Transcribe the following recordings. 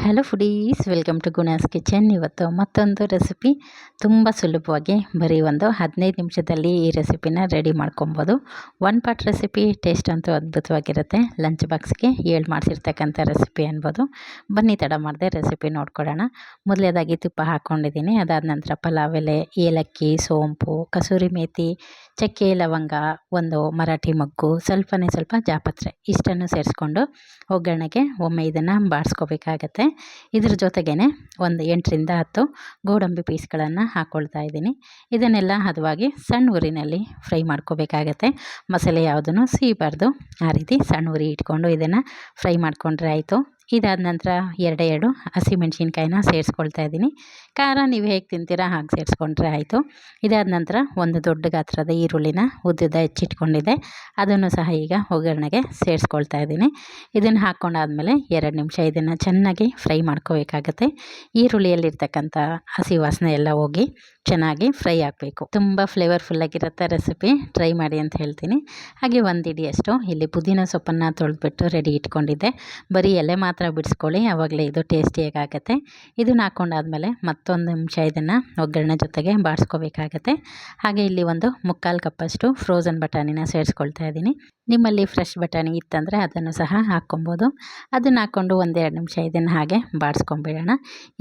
Hello foodies, welcome to Guna's kitchen. ಇವತ್ತು ಮತ್ತೊಂದು recipe ತುಂಬ ಸುಲಭವಾಗಿ ಬರೀ ಒಂದು 15 ನಿಮಿಷದಲ್ಲಿ ಈ ರೆಸಿಪಿನ ರೆಡಿ ಮಾಡ್ಕೊಬೋದು. ಒನ್ ಪಾಟ್ ರೆಸಿಪಿ, ಟೇಸ್ಟ್ ಅಂತೂ ಅದ್ಭುತವಾಗಿರುತ್ತೆ. ಲಂಚ್ ಬಾಕ್ಸ್ಗೆ ಮಾಡಿಸಿರ್ತಕ್ಕಂಥ ರೆಸಿಪಿ ಅನ್ಬೋದು. ಬನ್ನಿ ತಡ ಮಾಡದೆ ರೆಸಿಪಿ ನೋಡ್ಕೊಳ್ಳೋಣ. ಮೊದಲೇದಾಗಿ ತುಪ್ಪ ಹಾಕ್ಕೊಂಡಿದ್ದೀನಿ. ಅದಾದ ನಂತರ ಪಲಾವ್ ಎಲೆ, ಏಲಕ್ಕಿ, ಸೋಂಪು, ಕಸೂರಿ ಮೇಥಿ, ಚಕ್ಕೆ, ಲವಂಗ, ಒಂದು ಮರಾಠಿ ಮೊಗ್ಗು, ಸ್ವಲ್ಪನೇ ಸ್ವಲ್ಪ ಜಾಪತ್ರೆ ಇಷ್ಟನ್ನು ಸೇರಿಸ್ಕೊಂಡು ಒಗ್ಗರಣೆಗೆ ಒಮ್ಮೆ ಇದನ್ನು ಬಾಡಿಸ್ಕೋಬೇಕಾಗತ್ತೆ. ಇದ್ರ ಜೊತೆಗೇ ಒಂದು 8ರಿಂದ 10 ಗೋಡಂಬಿ ಪೀಸ್ಗಳನ್ನು ಹಾಕ್ಕೊಳ್ತಾ ಇದ್ದೀನಿ. ಇದನ್ನೆಲ್ಲ ಹದವಾಗಿ ಸಣ್ಣ ಉರಿನಲ್ಲಿ ಫ್ರೈ ಮಾಡ್ಕೋಬೇಕಾಗತ್ತೆ. ಮಸಾಲೆ ಯಾವುದನ್ನು ಸಿಗಬಾರ್ದು. ಆ ರೀತಿ ಸಣ್ಣ ಉರಿ ಇಟ್ಕೊಂಡು ಇದನ್ನು ಫ್ರೈ ಮಾಡಿಕೊಂಡ್ರೆ ಆಯಿತು. ಇದಾದ ನಂತರ 2 ಹಸಿಮೆಣ್ಸಿನ್ಕಾಯಿನ ಸೇರಿಸ್ಕೊಳ್ತಾ ಇದ್ದೀನಿ. ಖಾರ ನೀವು ಹೇಗೆ ತಿಂತೀರಾ ಹಾಗೆ ಸೇರಿಸ್ಕೊಂಡ್ರೆ ಆಯಿತು. ಇದಾದ ನಂತರ ಒಂದು ದೊಡ್ಡ ಗಾತ್ರದ ಈರುಳ್ಳಿನ ಉದ್ದುದ ಹೆಚ್ಚಿಟ್ಕೊಂಡಿದ್ದೆ, ಅದನ್ನು ಸಹ ಈಗ ಒಗ್ಗರಣೆಗೆ ಸೇರಿಸ್ಕೊಳ್ತಾ ಇದ್ದೀನಿ. ಇದನ್ನು ಹಾಕ್ಕೊಂಡಾದ್ಮೇಲೆ 2 ನಿಮಿಷ ಇದನ್ನು ಚೆನ್ನಾಗಿ ಫ್ರೈ ಮಾಡ್ಕೋಬೇಕಾಗತ್ತೆ. ಈರುಳ್ಳಿಯಲ್ಲಿರ್ತಕ್ಕಂಥ ಹಸಿ ವಾಸನೆ ಎಲ್ಲ ಹೋಗಿ ಚೆನ್ನಾಗಿ ಫ್ರೈ ಆಗಬೇಕು. ತುಂಬ ಫ್ಲೇವರ್ಫುಲ್ಲಾಗಿರುತ್ತೆ ರೆಸಿಪಿ, ಟ್ರೈ ಮಾಡಿ ಅಂತ ಹೇಳ್ತೀನಿ. ಹಾಗೆ 1 ಹಿಡಿಯಷ್ಟು ಇಲ್ಲಿ ಪುದೀನ ಸೊಪ್ಪನ್ನು ತೊಳೆದ್ಬಿಟ್ಟು ರೆಡಿ ಇಟ್ಕೊಂಡಿದ್ದೆ. ಬರೀ ಎಲೆ ಮಾತ್ರ ಬಿಡಿಸ್ಕೊಳ್ಳಿ, ಆವಾಗಲೇ ಇದು ಟೇಸ್ಟಿಯಾಗುತ್ತೆ. ಇದನ್ನು ಹಾಕ್ಕೊಂಡಾದ್ಮೇಲೆ ಮತ್ತೊಂದು ನಿಮಿಷ ಇದನ್ನು ಒಗ್ಗರಣೆ ಜೊತೆಗೆ ಬಾಡಿಸ್ಕೋಬೇಕಾಗತ್ತೆ. ಹಾಗೆ ಇಲ್ಲಿ ಒಂದು 3/4 ಕಪ್ಪಷ್ಟು ಫ್ರೋಝನ್ ಬಟಾಣಿನ ಸೇರಿಸ್ಕೊಳ್ತಾ ಇದ್ದೀನಿ. ನಿಮ್ಮಲ್ಲಿ ಫ್ರೆಶ್ ಬಟಾಣಿ ಇತ್ತಂದರೆ ಅದನ್ನು ಸಹ ಹಾಕ್ಕೊಬೋದು. ಅದನ್ನು ಹಾಕ್ಕೊಂಡು 1-2 ನಿಮಿಷ ಇದನ್ನು ಹಾಗೆ ಬಾಡಿಸ್ಕೊಂಬಿಡೋಣ.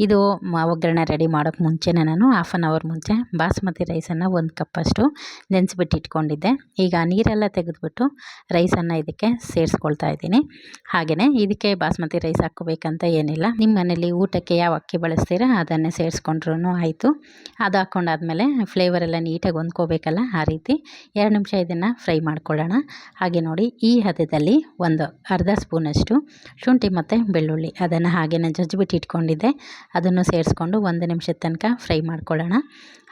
ಇದು ಒಗ್ಗರಣೆ ರೆಡಿ ಮಾಡೋಕ್ಕೆ ಮುಂಚೆನೇ ನಾನು 1/2 ಅವರ್ ಮುಂಚೆ ಬಾಸ್ಮತಿ ರೈಸನ್ನು 1 ಕಪ್ಪಷ್ಟು ನೆನೆಸ್ಬಿಟ್ಟು ಇಟ್ಕೊಂಡಿದ್ದೆ. ಈಗ ನೀರೆಲ್ಲ ತೆಗೆದುಬಿಟ್ಟು ರೈಸನ್ನು ಇದಕ್ಕೆ ಸೇರಿಸ್ಕೊಳ್ತಾ ಇದ್ದೀನಿ. ಹಾಗೆಯೇ ಇದಕ್ಕೆ ಬಾಸ್ಮತಿ ರೈಸ್ ಹಾಕ್ಕೋಬೇಕಂತ ಏನಿಲ್ಲ. ನಿಮ್ಮ ಮನೇಲಿ ಊಟಕ್ಕೆ ಯಾವ ಅಕ್ಕಿ ಬಳಸ್ತೀರಾ ಅದನ್ನೇ ಸೇರಿಸ್ಕೊಂಡ್ರೂ ಆಯಿತು. ಅದು ಹಾಕ್ಕೊಂಡಾದ್ಮೇಲೆ ಫ್ಲೇವರೆಲ್ಲ ನೀಟಾಗಿ ಹೊಂದ್ಕೋಬೇಕಲ್ಲ, ಆ ರೀತಿ 2 ನಿಮಿಷ ಇದನ್ನು ಫ್ರೈ ಮಾಡ್ಕೊಳ್ಳೋಣ. ಹಾಗೆ ನೋಡಿ, ಈ ಹದದಲ್ಲಿ ಒಂದು ಅರ್ಧ ಸ್ಪೂನಷ್ಟು ಶುಂಠಿ ಮತ್ತು ಬೆಳ್ಳುಳ್ಳಿ ಅದನ್ನು ಹಾಗೆಯೇ ಜಜ್ಜಿಬಿಟ್ಟು ಇಟ್ಕೊಂಡಿದ್ದೆ, ಅದನ್ನು ಸೇರಿಸ್ಕೊಂಡು 1 ನಿಮಿಷದ ತನಕ ಫ್ರೈ ಮಾಡ್ಕೊಳ್ಳೋಣ.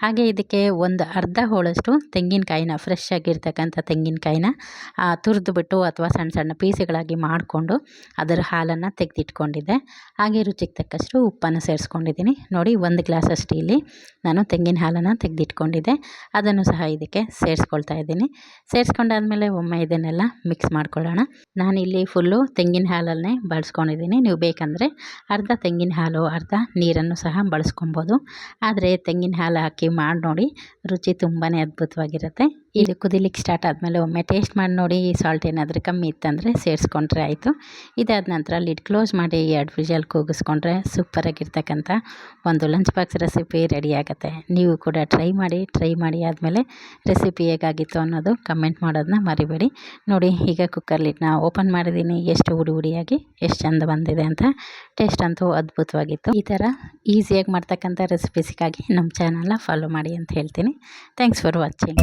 ಹಾಗೆ ಇದಕ್ಕೆ ಒಂದು ಅರ್ಧ ಹೋಳಷ್ಟು ತೆಂಗಿನಕಾಯಿನ, ಫ್ರೆಶ್ ಆಗಿರ್ತಕ್ಕಂಥ ತೆಂಗಿನಕಾಯಿನ ತುರಿದುಬಿಟ್ಟು ಅಥವಾ ಸಣ್ಣ ಸಣ್ಣ ಪೀಸುಗಳಾಗಿ ಮಾಡಿಕೊಂಡು ಅದರ ಹಾಲನ್ನು ತೆಗೆದಿಟ್ಕೊಂಡಿದ್ದೆ. ಹಾಗೆ ರುಚಿಗೆ ತಕ್ಕಷ್ಟು ಉಪ್ಪನ್ನು ಸೇರಿಸ್ಕೊಂಡಿದ್ದೀನಿ. ನೋಡಿ, 1 ಗ್ಲಾಸಷ್ಟು ಇಲ್ಲಿ ನಾನು ತೆಂಗಿನ ಹಾಲನ್ನು ತೆಗೆದಿಟ್ಕೊಂಡಿದ್ದೆ, ಅದನ್ನು ಸಹ ಇದಕ್ಕೆ ಸೇರಿಸ್ಕೊಳ್ತಾ ಇದ್ದೀನಿ. ಸೇರಿಸ್ಕೊಂಡಾದ್ಮೇಲೆ ಒಮ್ಮೆ ಇದನ್ನೆಲ್ಲ ಮಿಕ್ಸ್ ಮಾಡ್ಕೊಳ್ಳೋಣ. ನಾನಿಲ್ಲಿ ಫುಲ್ಲು ತೆಂಗಿನ ಹಾಲನ್ನೇ ಬಳಸ್ಕೊಂಡಿದ್ದೀನಿ. ನೀವು ಬೇಕಂದರೆ ಅರ್ಧ ತೆಂಗಿನ ಹಾಲು, ಅರ್ಧ ನೀರನ್ನು ಸಹ ಬಳಸ್ಕೊಬೋದು. ಆದರೆ ತೆಂಗಿನ ಹಾಲು ಹಾಕಿ ಮಾಡಿ ನೋಡಿ, ರುಚಿ ತುಂಬಾ ಅದ್ಭುತವಾಗಿರುತ್ತೆ. ಇದು ಕುದಿಲಿಕ್ಕೆ ಸ್ಟಾರ್ಟ್ ಆದಮೇಲೆ ಒಮ್ಮೆ ಟೇಸ್ಟ್ ಮಾಡಿ ನೋಡಿ. ಸಾಲ್ಟ್ ಏನಾದರೂ ಕಮ್ಮಿ ಇತ್ತಂದರೆ ಸೇರಿಸ್ಕೊಂಡ್ರೆ ಆಯಿತು. ಇದಾದ ನಂತರ ಲಿಡ್ ಕ್ಲೋಸ್ ಮಾಡಿ 2 ವಿಷಲ್ ಕೂಗಿಸ್ಕೊಂಡ್ರೆ ಸೂಪರಾಗಿರ್ತಕ್ಕಂಥ ಒಂದು ಲಂಚ್ ಬಾಕ್ಸ್ ರೆಸಿಪಿ ರೆಡಿ ಆಗುತ್ತೆ. ನೀವು ಕೂಡ ಟ್ರೈ ಮಾಡಿ ಆದಮೇಲೆ ರೆಸಿಪಿ ಹೇಗಾಗಿತ್ತು ಅನ್ನೋದು ಕಮೆಂಟ್ ಮಾಡೋದನ್ನ ಮರಿಬೇಡಿ. ನೋಡಿ, ಈಗ ಕುಕ್ಕರ್ ಲಿಡ್ನ ಓಪನ್ ಮಾಡಿದ್ದೀನಿ. ಎಷ್ಟು ಹುಡಿಯಾಗಿ ಎಷ್ಟು ಚೆಂದ ಬಂದಿದೆ ಅಂತ. ಟೇಸ್ಟ್ ಅಂತೂ ಅದ್ಭುತವಾಗಿತ್ತು. ಈ ಥರ ಈಸಿಯಾಗಿ ಮಾಡ್ತಕ್ಕಂಥ ರೆಸಿಪೀಸ್ಗಾಗಿ ನಮ್ಮ ಚಾನಲ್ನ ಫಾಲೋ ಮಾಡಿ ಅಂತ ಹೇಳ್ತೀನಿ. Thanks for watching.